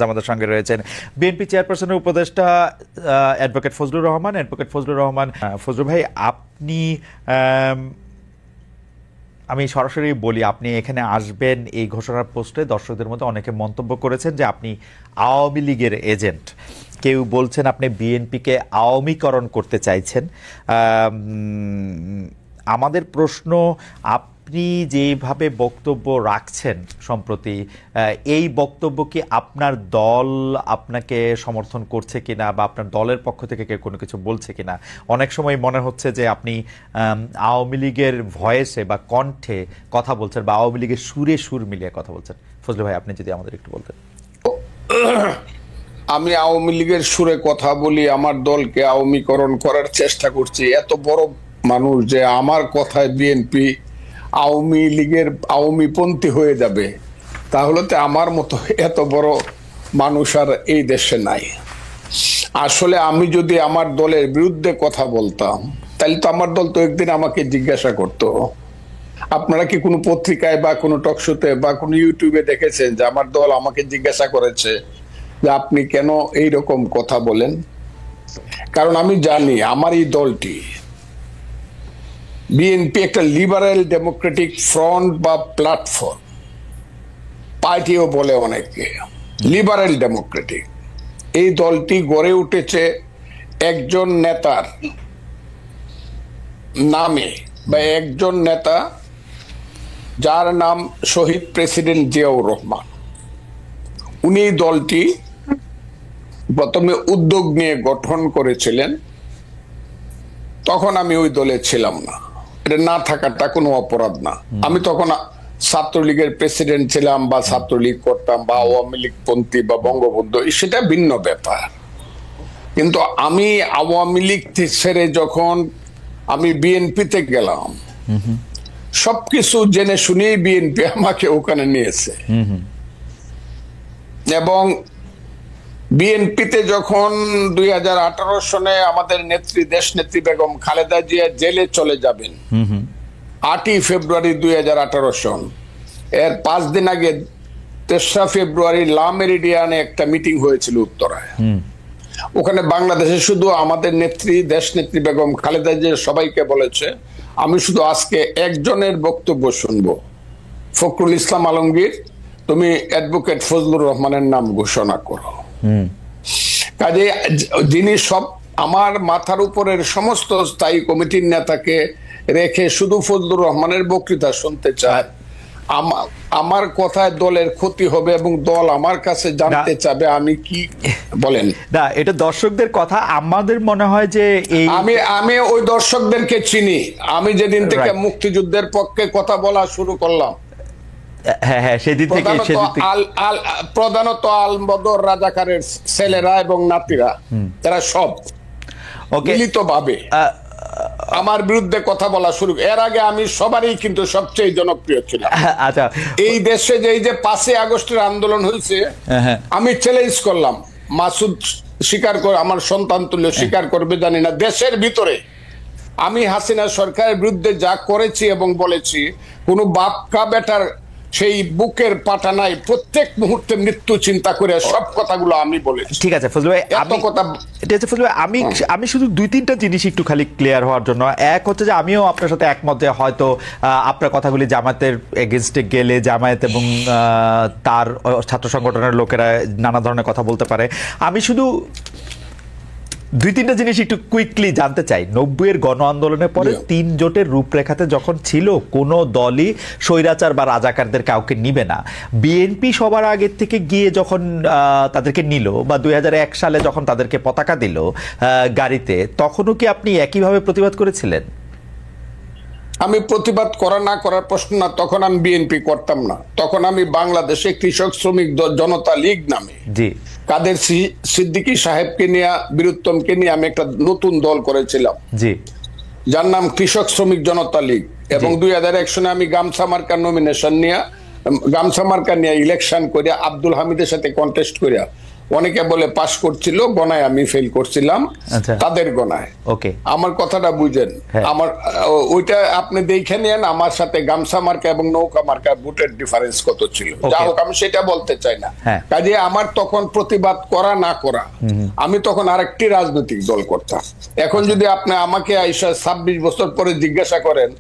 আমাদের সঙ্গে রয়েছেন বিএনপি চেয়ারপারসনের উপদেষ্টা অ্যাডভোকেট ফজলুর রহমান। ফজলুর ভাই, আপনি আমি সরাসরি বলি, আপনি এখানে আসবেন এই ঘোষণার পোস্টে দর্শকদের মধ্যে অনেকে মন্তব্য করেছেন যে আপনি আওয়ামী লীগের এজেন্ট। কেউ বলছেন আপনি বিএনপিকে আওয়ামীকরণ করতে চাইছেন। আমাদের প্রশ্ন, আপনি যেভাবে বক্তব্য রাখছেন সম্প্রতি, এই বক্তব্য কি আপনার দল আপনাকে সমর্থন করছে কিনা বা আপনার দলের পক্ষ থেকে কেউ কোনো কিছু বলছে কিনা? অনেক সময় মনে হচ্ছে যে আপনি আওয়ামী লীগের ভয়েসে বা কণ্ঠে কথা বলছেন বা আওয়ামী লীগের সুরে সুর মিলিয়ে কথা বলছেন। ফজলু ভাই, আপনি যদি আমাদের একটু বলতেন। আমি আওয়ামী লীগের সুরে কথা বলি, আমার দলকে আওয়ামীকরণ করার চেষ্টা করছি, এত বড় মানুষ যে আমার কথায় বিএনপি আওয়ামী লীগের আওয়ামীপন্থী হয়ে যাবে, তাহলে তো আমার মতো এত বড় মানুষ আর এই দেশে নাই। আসলে আমি যদি আমার দলের বিরুদ্ধে কথা বলতাম, তাহলে তো আমার দল তো একদিন আমাকে জিজ্ঞাসা করতো। আপনারা কি কোনো পত্রিকায় বা কোনো টকশোতে বা কোনো ইউটিউবে দেখেছেন যে আমার দল আমাকে জিজ্ঞাসা করেছে যে আপনি কেন এইরকম কথা বলেন? কারণ আমি জানি আমার এই দলটি বিএনপি একটা লিবারেল ডেমোক্রেটিক ফ্রন্ট বা প্ল্যাটফর্ম, পার্টিও বলে অনেকে, লিবারেল ডেমোক্রেটিক। এই দলটি গড়ে উঠেছে একজন নেতার নামে বা একজন নেতা যার নাম শহীদ প্রেসিডেন্ট জিয়াউর রহমান। উনি দলটি প্রথমে উদ্যোগ নিয়ে গঠন করেছিলেন, তখন আমি ওই দলে ছিলাম না। এটা না থাকাটা কোনো অপরাধ না। আমি তখন ছাত্রলীগের প্রেসিডেন্ট ছিলাম বা ছাত্রলীগ করতাম বা আওয়ামী লীগ পন্থী বা বঙ্গবন্ধু, সেটা ভিন্ন ব্যাপার। কিন্তু আমি আওয়ামী লীগ ছেড়ে যখন আমি বিএনপিতে গেলাম, সবকিছু জেনে শুনেই বিএনপি আমাকে ওখানে নিয়েছে। এবং বিএনপিতে যখন 2018 সনে আমাদের নেত্রী, দেশ নেত্রী বেগম খালেদা জিয়া জেলে চলে যাবেন 8ই ফেব্রুয়ারি 2018 সন, এর 5 দিন আগে 3রা ফেব্রুয়ারি লা মেরিডিয়ানে একটা মিটিং হয়েছিল উত্তরায়। ওখানে বাংলাদেশে শুধু আমাদের নেত্রী, দেশ নেত্রী বেগম খালেদা জিয়া সবাইকে বলেছে, আমি শুধু আজকে একজনের বক্তব্য শুনবো, ফখরুল ইসলাম আলমগীর, তুমি অ্যাডভোকেট ফজলুর রহমানের নাম ঘোষণা করো। কাজে যিনি সব আমার মাথার উপরের সমস্ত স্থায়ী কমিটির নেতাকে রেখে শুধু ফজলুর রহমানের বক্তৃতা শুনতে চায়, আমার কথায় দলের ক্ষতি হবে এবং দল আমার কাছে জানতে চাবে আমি কি বলেন। না, এটা দর্শকদের কথা। আমাদের মনে হয় যে আমি ওই দর্শকদেরকে চিনি। আমি যেদিন থেকে মুক্তিযুদ্ধের পক্ষে কথা বলা শুরু করলাম, সেদিন থেকে প্রধানত আলবদর রাজাকারের ছেলেরা এবং নাতিরা, তারা সব মিলিতভাবে আমার বিরুদ্ধে কথা বলা শুরু। এর আগে আমি সবারই কিন্তু সবচেয়ে জনপ্রিয় ছিলাম। আচ্ছা, এই দেশে যে এই যে 5ই আগস্টের আন্দোলন হয়েছে, আমি চ্যালেঞ্জ করলাম, মাসুদ স্বীকার করে, আমার সন্তান তুল্য স্বীকার করবে জানি না, দেশের ভিতরে আমি হাসিনা সরকারের বিরুদ্ধে যা করেছি এবং বলেছি, কোনো বাপকা বেটার সেই বুকের পাটা নাই, প্রত্যেক মুহূর্তে মৃত্যু চিন্তা করে সব কথাগুলো আমি বলেছি। ঠিক আছে ফজলু ভাই, আমি শুধু 2-3টা জিনিস একটু খালি ক্লিয়ার হওয়ার জন্য। এক হচ্ছে যে আমিও আপনার সাথে একমত যে হয়তো আপনার কথাগুলি জামায়াতের এগেনস্টে গেলে জামায়াত এবং তার ছাত্র সংগঠনের লোকেরা নানা ধরনের কথা বলতে পারে। আমি শুধু 2-3টা জিনিস একটু কুইকলি জানতে চাই। 90-এর গণ আন্দোলনের পরে 3 জোটের রূপরেখাতে যখন ছিল কোনো দলই স্বৈরাচার বা রাজাকারদের কাউকে নিবে না, বিএনপি সবার আগের থেকে গিয়ে যখন তাদেরকে নিল বা 2001 সালে যখন তাদেরকে পতাকা দিল গাড়িতে, তখনও কি আপনি একইভাবে প্রতিবাদ করেছিলেন? আমি প্রতিবাদ করা না করার প্রশ্ন না, তখন আমি বিএনপি করতাম না। তখন আমি বাংলাদেশে কৃষক শ্রমিক জনতা লীগ নামে কাদের সিদ্দিকী সাহেবকে নিয়ে, বীরুত্তমকে নিয়ে আমি একটা নতুন দল করেছিলাম, যার নাম কৃষক শ্রমিক জনতা লীগ। এবং 2001 সনে আমি গামছা মার্কার নমিনেশন নিয়ে, গামছা মার্কা নিয়ে ইলেকশন করিয়া আব্দুল হামিদের সাথে কন্টেস্ট করিয়া অনেকে বলে পাস করছিল, গণায় আমি ফেল করছিলাম, আচ্ছা। তাদের গণায়। ওকে, আমার কথাটা বুঝেন। হ্যাঁ। আমার ওইটা আপনি দেখে নেন আমার সাথে গামছা মার্কা এবং নৌকা মার্কা ভোটের ডিফারেন্স কত ছিল। যা হোক, আমি সেটা বলতে চাই না। হ্যাঁ। কাজে আমার তখন প্রতিবাদ করা না করা, আমি তখন আরেকটি রাজনৈতিক দল করতাম। এখন যদি আপনি আমাকে 26 বছর পরে জিজ্ঞাসা করেন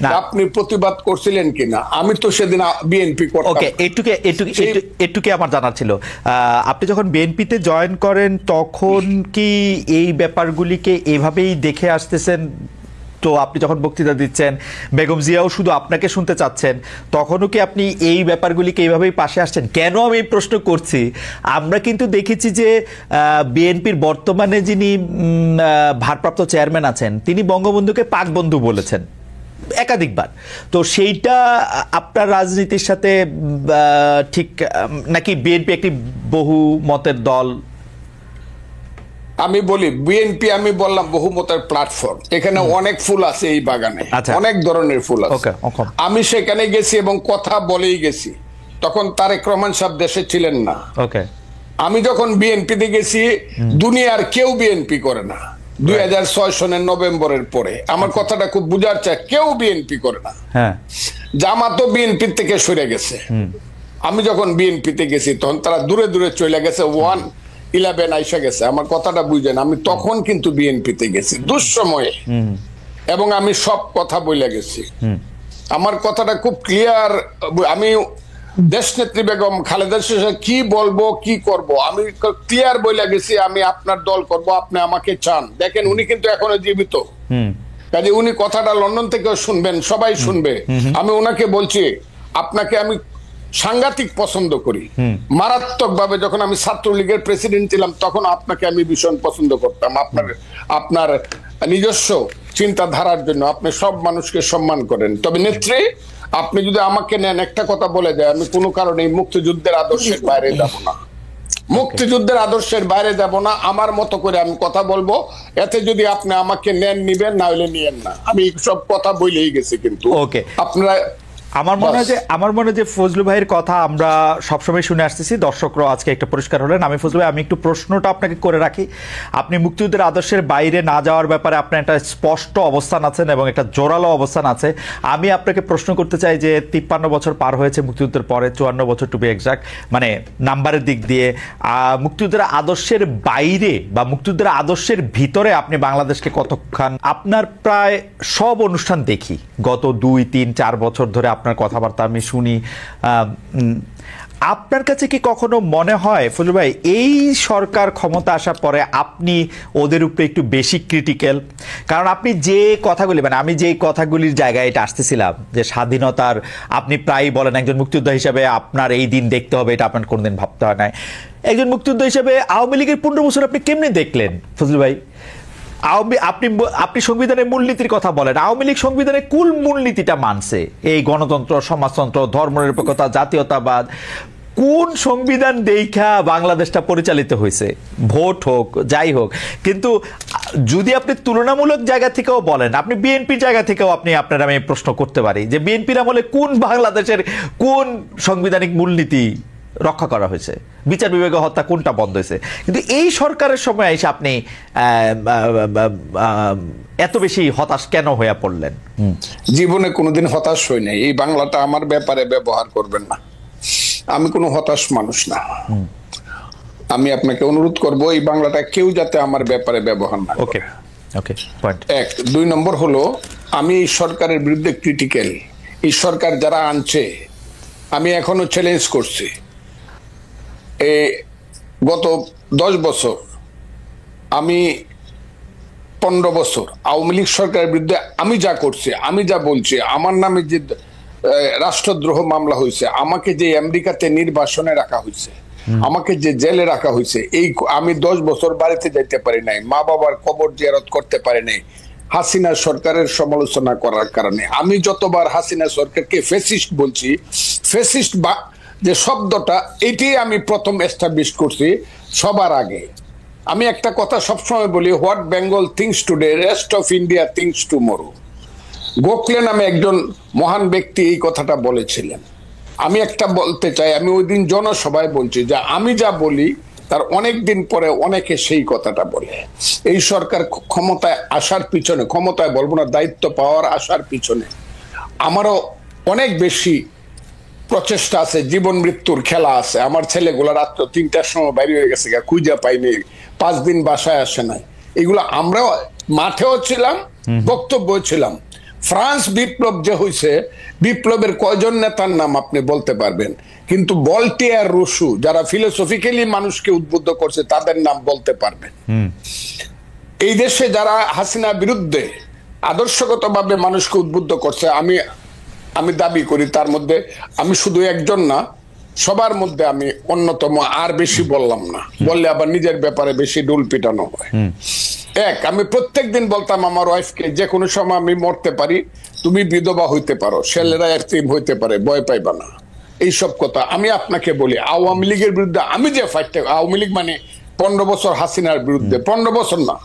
না। আপনি প্রতিবাদ করছিলেন কিনা, আমি তো সেদিন বিএনপি করতাম। ওকে, এটুকু আমার জানা ছিল। আপনি যখন বিএনপিতে জয়েন করেন তখন কি এই ব্যাপারগুলিকে এভাবেই দেখে আসতেছেন? তো আপনি যখন বক্তৃতা দিচ্ছেন, বেগম জিয়াও শুধু আপনাকে শুনতে চাচ্ছেন, তখনও কি আপনি এই ব্যাপারগুলিকে এইভাবেই পাশে আসছেন? কেন আমি এই প্রশ্ন করছি, আমরা কিন্তু দেখেছি যে বিএনপির বর্তমানে যিনি ভারপ্রাপ্ত চেয়ারম্যান আছেন, তিনি বঙ্গবন্ধুকে পাক বন্ধু বলেছেন একাধিকবার। তো সেইটা আপনার রাজনীতির সাথে ঠিক নাকি? বিএনপি একটি বহু মতের দল। আমি বলি বিএনপি, আমি বললাম বহুমতের প্ল্যাটফর্ম। এখানে অনেক ফুল আছে এই বাগানে, অনেক ধরনের ফুল আছে। আমি সেখানে গেছি এবং কথা বলেই গেছি। তখন তারেক রহমান সাহেব দেশে ছিলেন না। ওকে, আমি যখন বিএনপিতে গেছি, দুনিয়ার কেউ বিএনপি করে না 2006 সনের নভেম্বরের পরে। আমার কথাটা খুব বুঝার চাই, কেউ বিএনপি করে না। জামাতও বিএনপি থেকে সরে গেছে। আমি যখন বিএনপিতে গেছি তখন তারা দূরে দূরে চলে গেছে, 1-11 আইসা গেছে। আমার কথাটা বুঝেন, আমি তখন কিন্তু বিএনপিতে গেছি দুঃসময়ে, এবং আমি সব কথা বলে গেছি। আমার কথাটা খুব ক্লিয়ার। আমি দেশনেত্রী বেগম খালেদা জিয়া কি বলবো কি করব আমি ক্লিয়ার বলে গেছি। আমি আপনার দল করব, আপনি আমাকে চান। দেখেন, উনি কিন্তু এখনো জীবিত, কাজে উনি কথাটা লন্ডন থেকেও শুনবেন, সবাই শুনবে। আমি ওনাকে বলছি, আপনাকে আমি সাংঘাতিক পছন্দ করি, মারাত্মক ভাবে। যখন আমি ছাত্রলীগের প্রেসিডেন্ট ছিলাম তখন আপনাকে আমি ভীষণ পছন্দ করতাম, আপনার নিজস্ব চিন্তাধারার জন্য। আপনি সব মানুষকে সম্মান করেন। তবে নেত্রী, আপনি যদি আমাকে নেন, একটা কথা বলে যায়, আমি কোনো কারণে মুক্তিযুদ্ধের আদর্শের বাইরে যাব না। মুক্তিযুদ্ধের আদর্শের বাইরে যাব না। আমার মতো করে আমি কথা বলবো। এতে যদি আপনি আমাকে নেন, নিবেন, না হলে নিয়েন না। আমি সব কথা বলেই গেছি। কিন্তু আপনারা, আমার মনে হয় যে ফজলু ভাইয়ের কথা আমরা সবসময় শুনে আসতেছি, দর্শকরাও আজকে একটা পরিষ্কার হলেন। আমি ফজলু ভাই, আমি একটু প্রশ্নটা আপনাকে করে রাখি। আপনি মুক্তিযুদ্ধের আদর্শের বাইরে না যাওয়ার ব্যাপারে আপনার একটা স্পষ্ট অবস্থান আছেন এবং একটা জোরালো অবস্থান আছে। আমি আপনাকে প্রশ্ন করতে চাই যে 53 বছর পার হয়েছে মুক্তিযুদ্ধের পরে, 54 বছর টু বি এক্সাক্ট, মানে নাম্বারের দিক দিয়ে। মুক্তিযুদ্ধের আদর্শের বাইরে বা মুক্তিযুদ্ধের আদর্শের ভিতরে আপনি বাংলাদেশকে কতক্ষণ? আপনার প্রায় সব অনুষ্ঠান দেখি গত 2, 3, 4 বছর ধরে, আপনার কথাবার্তা আমি শুনি। আপনার কাছে কি কখনো মনে হয় ফজলু ভাই, এই সরকার ক্ষমতা আসার পরে আপনি ওদের উপরে একটু বেশি ক্রিটিক্যাল? কারণ আপনি যে কথাগুলি, মানে আমি যে কথাগুলির জায়গায় এটা আসতেছিলাম, যে স্বাধীনতার আপনি প্রায়ই বলেন একজন মুক্তিযোদ্ধা হিসাবে আপনার এই দিন দেখতে হবে, এটা আপনার কোনোদিন ভাবতে হয় না। একজন মুক্তিযোদ্ধা হিসাবে আওয়ামী লীগের 15 বছর আপনি কেমনে দেখলেন ফজলু ভাই? আপনি সংবিধানের মূলনীতির কথা বলেন, আওয়ামী লীগ সংবিধানের কুল মূলনীতিটা মানছে, এই গণতন্ত্র, সমাজতন্ত্র, ধর্মনিরপেক্ষতা, জাতীয়তাবাদ। কোন সংবিধান দেখা বাংলাদেশটা পরিচালিত হয়েছে? ভোট হোক, যাই হোক। কিন্তু যদি আপনি তুলনামূলক জায়গা থেকেও বলেন, আপনি বিএনপির জায়গা থেকেও আপনার আমি প্রশ্ন করতে পারি যে বিএনপির আমলে কোন বাংলাদেশের কোন সাংবিধানিক মূলনীতি রক্ষা করা হয়েছে, বিচার বিভাগে হত্যা কোনটা বন্ধ হয়েছে? কিন্তু এই সরকারের সময় এসে আপনি এত বেশি হতাশ কেন হয়ে পড়লেন? জীবনে কোনোদিন হতাশ হই নাই। এই বাংলাটা আমার ব্যাপারে ব্যবহার করবেন না। আমি কোনো হতাশ মানুষ না। আমি আপনাকে অনুরোধ করব, এই বাংলাটা কেউ যাতে আমার ব্যাপারে ব্যবহার না করে। পয়েন্ট 1। 2 নম্বর হলো, আমি এই সরকারের বিরুদ্ধে ক্রিটিক্যাল। এই সরকার যারা আনছে, আমি এখনো চ্যালেঞ্জ করছি। গত 10 বছর, আমি 15 বছর আওয়ামী লীগ সরকারের বিরুদ্ধে আমি যা করছি, আমি যা বলছি, আমার নামে যে রাষ্ট্রদ্রোহ মামলা হয়েছে, আমাকে যে আমেরিকাতে নির্বাসনে রাখা হয়েছে, আমাকে যে জেলে রাখা হয়েছে, এই আমি 10 বছর বাড়িতে যাইতে পারি নাই, মা বাবার কবর জিয়ারত করতে পারি নাই হাসিনা সরকারের সমালোচনা করার কারণে। আমি যতবার হাসিনা সরকারকে ফ্যাসিস্ট বলছি, ফ্যাসিস্ট বা যে শব্দটা, এটাই আমি প্রথম এস্টাবলিশ করছি সবার আগে। আমি একটা কথা সবসময় বলি, what Bengal things today, rest of India things tomorrow. Gokhale নামে একজন মহান ব্যক্তি এই কথাটা বলেছিলেন। আমি একটা বলতে চাই, আমি ওই দিন জনসভায় বলছি যে আমি যা বলি তার অনেক দিন পরে অনেকে সেই কথাটা বলে। এই সরকার ক্ষমতায় আসার পিছনে, ক্ষমতায় বলবো না, দায়িত্ব পাওয়ার আসার পিছনে আমারও অনেক বেশি প্রচেষ্টা আছে, জীবন মৃত্যুর খেলা আছে। আমার ছেলেগুলা রাত্র 3টার সময় বাইরে হয়ে গেছে, খুঁজে পাইনি, 5 দিন বাসায় আসে নাই। এগুলো আমরাও মাঠেও ছিলাম, বক্তব্য ছিলাম। ফ্রান্স বিপ্লব যে হয়েছে, বিপ্লবের কয়জন নেতার নাম আপনি বলতে পারবেন? কিন্তু ভলটেয়ার, রুসু, যারা ফিলোসফিক্যালি মানুষকে উদ্বুদ্ধ করছে, তাদের নাম বলতে পারবেন। এই দেশে যারা হাসিনা বিরুদ্ধে আদর্শগতভাবে মানুষকে উদ্বুদ্ধ করছে, আমি দাবি করি তার মধ্যে আমি শুধু একজন না, সবার মধ্যে আমি অন্যতম। আর বেশি বললাম না, বললে আবার নিজের ব্যাপারে বেশি ডুল পিটানো হয়। আমি প্রত্যেকদিন বলতাম আমার ওয়াইফকে, যে কোনো সময় আমি মরতে পারি, তুমি বিধবা হইতে পারো, ছেলেরা এতিম হইতে পারে, ভয় পাইবা না। এইসব কথা আমি আপনাকে বলি। আওয়ামী লীগের বিরুদ্ধে আমি যে ফাইটটা, আওয়ামী লীগ মানে 15 বছর হাসিনার বিরুদ্ধে, 15 বছর না,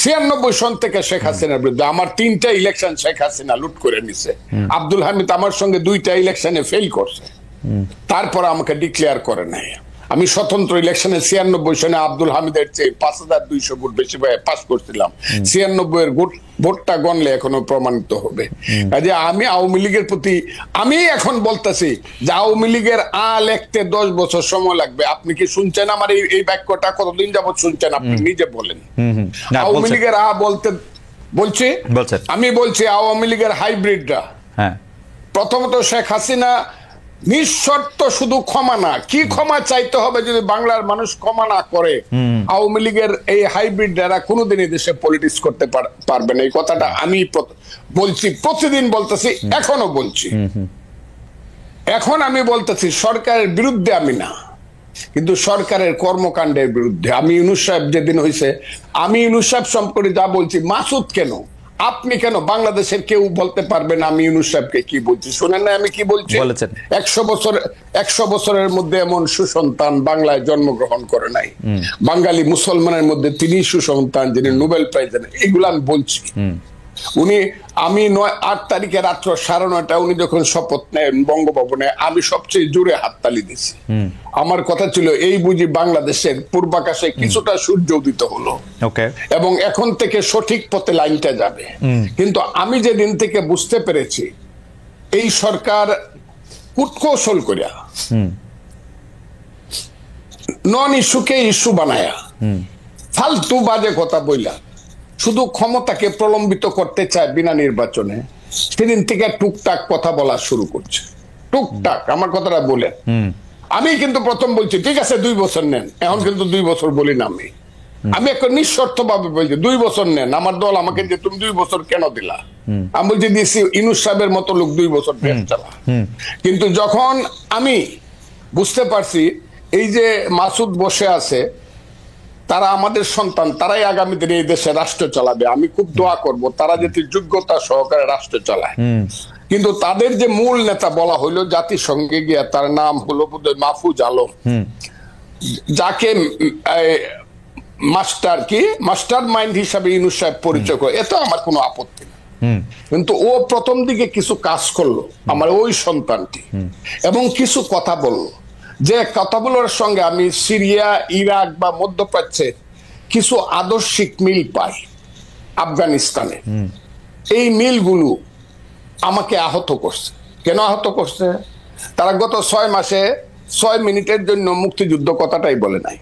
96 সন থেকে শেখ হাসিনার বিরুদ্ধে। আমার 3টা ইলেকশন শেখ হাসিনা লুট করে নিছে। আব্দুল হামিদ আমার সঙ্গে 2টা ইলেকশনে ফেল করছে, তারপর আমাকে ডিক্লেয়ার করে নাই। আমি স্বতন্ত্র ইলেকশনে 96 সনে আব্দুল হামিদের চেয়ে 5200 ভোট বেশি পাস করছিলাম। 96 এর ভোটটা গণলে এখনো প্রমাণিত হবে। যে আমি আওয়ামী লীগের প্রতি, আমি এখন বলতেছি যে আওয়ামী লীগের লিখতে 10 বছর সময় লাগবে। আপনি কি শুনছেন আমার এই বাক্যটা? কতদিন যাবত শুনছেন? আপনি নিজে বলেন। আওয়ামী লীগের বলছি, আমি বলছি আওয়ামী লীগের হাইব্রিডরা। প্রথমত শেখ হাসিনা নিঃশর্ত শুধু ক্ষমা না, কি ক্ষমা চাইতে হবে যদি বাংলার মানুষ ক্ষমা না করে, আওয়ামী লীগের এই হাইব্রিড যারা কোনোদিনই দেশে পলিটিক্স করতে পারবে না। এই কথাটা আমি বলছি, প্রতিদিন বলতেছি, এখনো বলছি। এখন আমি বলতেছি সরকারের বিরুদ্ধে আমি না, কিন্তু সরকারের কর্মকাণ্ডের বিরুদ্ধে। আমি ইউনূস সাহেব যেদিন হয়েছে, আমি ইউনূস সাহেব সম্পর্কে যা বলছি, মাসুদ কেন, আপনি কেন, বাংলাদেশের কেউ বলতে পারবে না আমি ইউনূস সাহেবকে কি বলছি? শুনেন না আমি কি বলছি? 100 বছরের মধ্যে এমন সুসন্তান বাংলায় জন্মগ্রহণ করে নাই। বাঙালি মুসলমানের মধ্যে তিনি সুসন্তান, যিনি নোবেল প্রাইজ। এগুলো আমি বলছি। আমি 8 তারিখে রাত্র 9:30 উনি যখন শপথ নেন বঙ্গভবনে, আমি সবচেয়ে জোরে হাততালি দিছি। আমার কথা ছিল, এই বুঝি বাংলাদেশের পূর্বাকাশে কিছুটা সূর্য উদিত হলো, এবং এখন থেকে সঠিক পথে লাইনটা যাবে। কিন্তু আমি যেদিন থেকে বুঝতে পেরেছি এই সরকার কুটকৌশল করিয়া নন ইস্যুকে ইস্যু বানায়া, ফালতু বাজে কথা বইলা শুধু ক্ষমতাকে প্রলম্বিত করতে চায় বিনা নির্বাচনে, সেদিন থেকে টুকটাক কথা বলা শুরু করছে। টুকটাক আমার কথাটা বলে, আমি কিন্তু প্রথম বলছি ঠিক আছে 2 বছর নেন, এখন কিন্তু 2 বছর বলি না। আমি একটা নিঃশর্ত ভাবে বলছি 2 বছর নেন। আমার দল আমাকে যে তুমি 2 বছর কেন দিলা, আমি বলছি দিয়েছি ইউনূস সাহেবের মতো লোক 2 বছর দেশ চালা। কিন্তু যখন আমি বুঝতে পারছি এই যে মাসুদ বসে আছে, তারা আমাদের সন্তান, তারাই আগামী দিনে এই দেশে রাষ্ট্র চালাবে। আমি খুব দোয়া করব তারা যাতে যোগ্যতা সহকারে রাষ্ট্র চালায়। কিন্তু তাদের যে মূল নেতা বলা হইলো জাতিসংঘে গিয়া, তার নাম হলো বোধহয় মাহফুজ আলম, যাকে মাস্টার মাইন্ড হিসাবে ইউনূস সাহেব পরিচয় করে, এতে আমার কোনো আপত্তি নেই। কিন্তু ও প্রথম দিকে কিছু কাজ করলো আমার ওই সন্তানটি, এবং কিছু কথা বললো, যে কথাগুলোর সঙ্গে আমি সিরিয়া, ইরাক বা মধ্যপ্রাচ্যে কিছু আদর্শিক মিল পাই, আফগানিস্তানে। এই মিলগুলো আমাকে আহত করছে। কেন আহত করছে? তারা গত 6 মাসে 6 মিনিটের জন্য মুক্তিযুদ্ধ কথাটাই বলে নাই।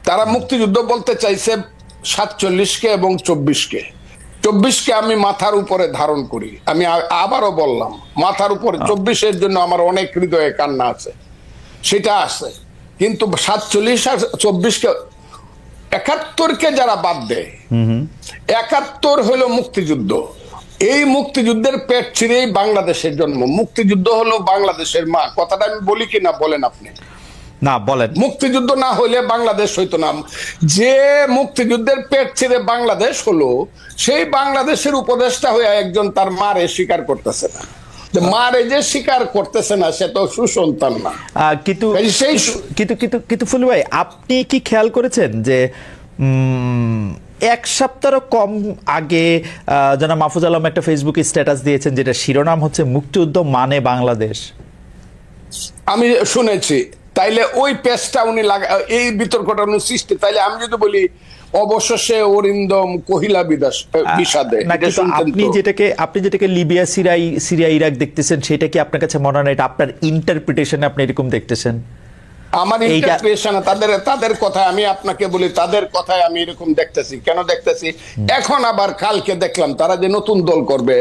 তারা মুক্তিযুদ্ধ বলতে চাইছে 47-কে এবং 24-কে। 24-কে আমি মাথার উপরে ধারণ করি। আমি আবারও বললাম, মাথার উপরে 24-এর জন্য আমার অনেক হৃদয়ে কান্না আছে, সেটা আছে। কিন্তু 47 আর 24-কে, 71-কে যারা বাদ দেয়, 71 হলো মুক্তিযুদ্ধ। এই মুক্তিযুদ্ধের পেট ছিঁড়েই বাংলাদেশের জন্ম। মুক্তিযুদ্ধ হলো বাংলাদেশের মা। কথাটা আমি বলি কিনা বলেন আপনি? না বলেন। মুক্তিযুদ্ধ না হইলে বাংলাদেশ হইতো না। যে মুক্তিযুদ্ধের পেট ছিঁড়ে বাংলাদেশ হলো, সেই বাংলাদেশের উপদেষ্টা হয়ে একজন তার মারে স্বীকার করতেছে না। মারে যে স্বীকার করতেছে না, সে তো সুসন্তান না। কিন্তু ফুলু ভাই, আপনি কি খেয়াল করেছেন যে 1 সপ্তাহ কম আগে জনাব মাহফুজ আলম একটা ফেসবুকে স্ট্যাটাস দিয়েছেন, যেটা শিরোনাম হচ্ছে মুক্তিযুদ্ধ মানে বাংলাদেশ? আমি শুনেছি। তাইলে ওই পেজটা উনি এই বিতর্কটা উনি সৃষ্টি, তাইলে আমি যদি বলি অবশেষে অরিন্দম কহিলা বিষাদে, না, কিন্তু আপনি যেটাকে লিবিয়া সিরিয়া ইরাক দেখতেছেন, সেটা কি আপনার কাছে মনে হয় না এটা আপনার ইন্টারপ্রিটেশনে আপনি এরকম দেখতেছেন? আমার ইন্টারপ্রিটেশন তাদের কথায় আমি আপনাকে বলি, তাদের কথায় আমি এরকম দেখতেছি। কেন দেখতেছি? এখন আবার কালকে দেখলাম তারা যে নতুন দল করবে,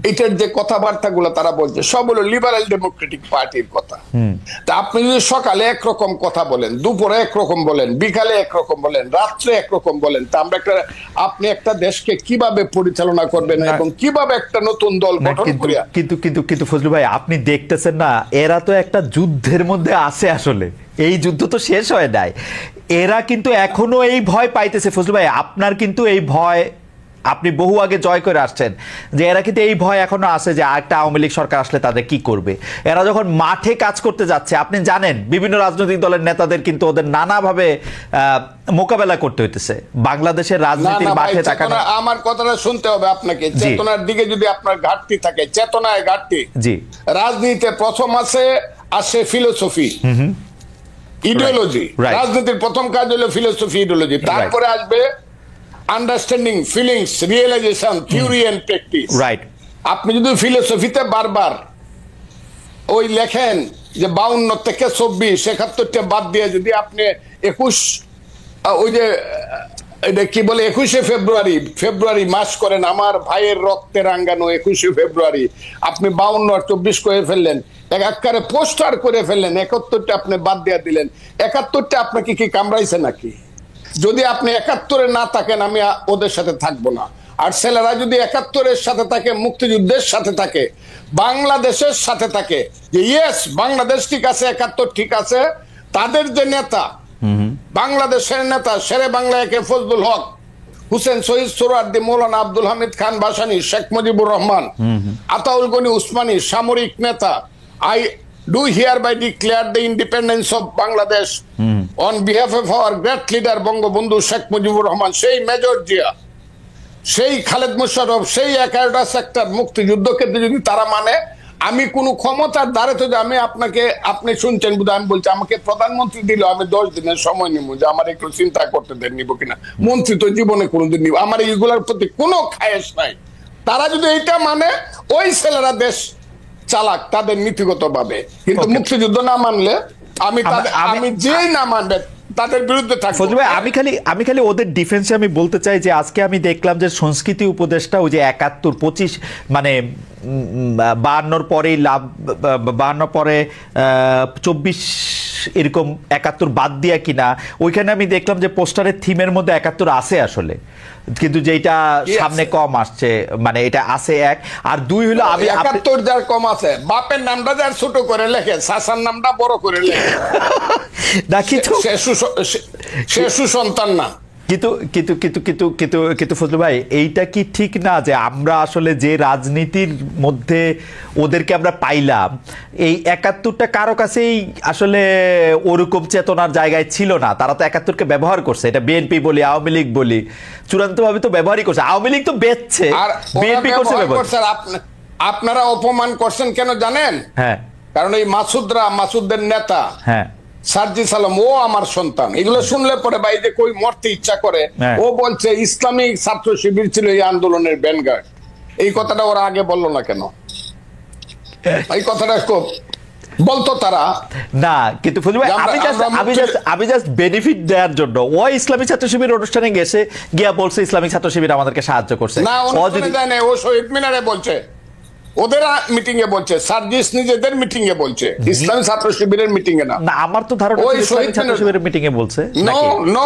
এটার যে কথাবার্তা গুলো তারা বলছে সব হলো লিবারেল ডেমোক্রেটিক পার্টির কথা। তা আপনি যদি সকালে একরকম কথা বলেন, দুপুরে একরকম বলেন, বিকালে একরকম বলেন, রাত্রে একরকম বলেন, তা আমরা আপনি একটা দেশকে কিভাবে পরিচালনা করবেন এবং কিভাবে একটা নতুন দল গঠন করিয়া। কিন্তু ফজলু ভাই, আপনি দেখতেছেন না এরা তো একটা যুদ্ধের মধ্যে আছে, আসলে এই যুদ্ধ তো শেষ হয় নাই, এরা কিন্তু এখনো এই ভয় পাইতেছে। ফজলু ভাই, আপনার কিন্তু এই ভয় আপনি বহু আগে জয় করে আসছেন, যে এরা কিন্তু এই ভয় এখনো আছে যে একটা আওয়ামী লীগ সরকার আসলে তাদের কি করবে। এরা যখন মাঠে কাজ করতে যাচ্ছে, আপনি জানেন বিভিন্ন রাজনৈতিক দলের নেতাদের কিন্তু ওদের নানাভাবে মোকাবেলা করতে হইতেছে বাংলাদেশের রাজনীতির মাঠে তাকানো। আমার কথাটা শুনতে হবে আপনাকে, চেতনার দিকে যদি আপনার ঘাটতি থাকে, চেতনায় ঘাটতি। জি, রাজনীতিতে প্রথম আসে ফিলোসফি, ইডিওলজি। রাজনীতির প্রথম কাজ হলো ফিলোসফি, ইডিওলজি। তারপরে আসবে understanding, feelings, realization, theory and practice. Right. আপনি যদি ফিলোসফিতে বারবার ওই লেখেন যে 52 থেকে 24, 71টা বাদ দিয়ে যদি আপনি 21 ওই যে এটা কি বলে 21শে ফেব্রুয়ারি মাস করেন, আমার ভাইয়ের রক্তে রাঙ্গানো 21শে ফেব্রুয়ারি, আপনি 52 আর 24 করে ফেললেন, একাকারে পোস্টার করে ফেললেন, 71টা আপনি বাদ দিয়ে দিলেন। 71টা আপনাকে কি কামড়াইছে নাকি? যদি আপনি 71-এ না থাকেন, আমি ওদের সাথে থাকবো না। আর ছেলেরা যদি 71-এর সাথে থাকে, মুক্তিযুদ্ধের সাথে থাকে, বাংলাদেশের সাথে থাকে, যে ইয়েস বাংলাদেশ ঠিক আছে, 71 ঠিক আছে, তাদের যে নেতা, বাংলাদেশের নেতা শেরে বাংলা একে ফজলুল হক, হুসেন শহীদ সোহরাওয়ার্দী, মৌলানা আব্দুল হামিদ খান ভাসানী, শেখ মুজিবুর রহমান, আতাউল গনি উসমানী, সামরিক নেতা, I do hereby declare the independence of Bangladesh on behalf of our great leader Bangabandhu Sheikh Mujibur Rahman, সেই মেজর জিয়া, সেই খালেদ মোশাররফ, সেই 11টা সেক্টর মুক্তিযুদ্ধকে যদি তারা মানে, আমি কোন ক্ষমতার দ্বারে তো আমি আপনি শুনছেন বোধহয়, আমি বলছি আমাকে প্রধানমন্ত্রী দিল, আমি 10 দিনের সময় নিব যে আমার একটু চিন্তা করতে দেন, নিব কিনা। মন্ত্রী তো জীবনে কোনোদিন নিব, আমার এইগুলোর প্রতি কোনো খায়েশ নাই। তারা যদি এইটা মানে, ওই ছেলেরা দেশ চালাক তাদের নীতিগত ভাবে, কিন্তু মুক্তিযুদ্ধ না মানলে আমি যেই না মানবে তাদের বিরুদ্ধে থাকবো। ফজলু ভাই, আমি খালি ওদের ডিফেন্সে আমি বলতে চাই যে আজকে আমি দেখলাম যে সংস্কৃতি উপদেষ্টা ওই যে 71, 25 মানে 52 পরেই 52 পরে 24 এরকম 71 বাদ দিয়া কিনা, ওইখানে আমি দেখলাম যে পোস্টারের থিমের মধ্যে 71 আছে আসলে, কিন্তু যেটা সামনে কম আসছে, মানে এটা আছে 1 আর 2 হলো আমি 71 যার কম আছে, বাপের নামটা যার ছোট করে লেখে, শাসার নামটা বড় করে লেখে, না কিন্তু শেষু সন্তান না। কিন্তু ফজলু ভাই, এইটা কি ঠিক না যে আমরা আসলে যে রাজনীতির মধ্যে ওদেরকে আমরা পাইলাম, এই 71টা কারো কাছেই আসলে ওরকম চেতনার জায়গায় ছিল না। তারা তো 71কে ব্যবহার করছে, এটা বিএনপি বলি, আওয়ামী লীগ বলি, চূড়ান্তভাবে তো ব্যবহারই করছে। আওয়ামী লীগ তো বেচছে, বিএনপি করছে ব্যবহার। আপনারা অপমান করছেন কেন জানেন? হ্যাঁ, কারণ এই মাসুদদের নেতা, হ্যাঁ, সার্জিস আলম, ও আমার সন্তান। এগুলো শুনলে পরে ভাই যে কই মরতে ইচ্ছা করে। ও বলছে ইসলামিক ছাত্র শিবির ছিল এই আন্দোলনের ব্যানগার্ড। এই কথাটা ওরা আগে বললো না কেন? এই কথাটা বলতো তারা না, কিন্তু আমি জাস্ট বেনিফিট দেওয়ার জন্য ও ইসলামিক ছাত্র শিবির অনুষ্ঠানে গিয়া বলছে ইসলামিক ছাত্র শিবির আমাদেরকে সাহায্য করছে না, ও শহীদ মিনারে বলছে, ওদের মিটিং এ বলছে, সার্জিস নিজেদের মিটিং এ বলছে, ইসলামী ছাত্র শিবিরের মিটিং এ না। আমার তো ধারণা ইসলামী ছাত্র শিবিরের মিটিং এ বলছে। নো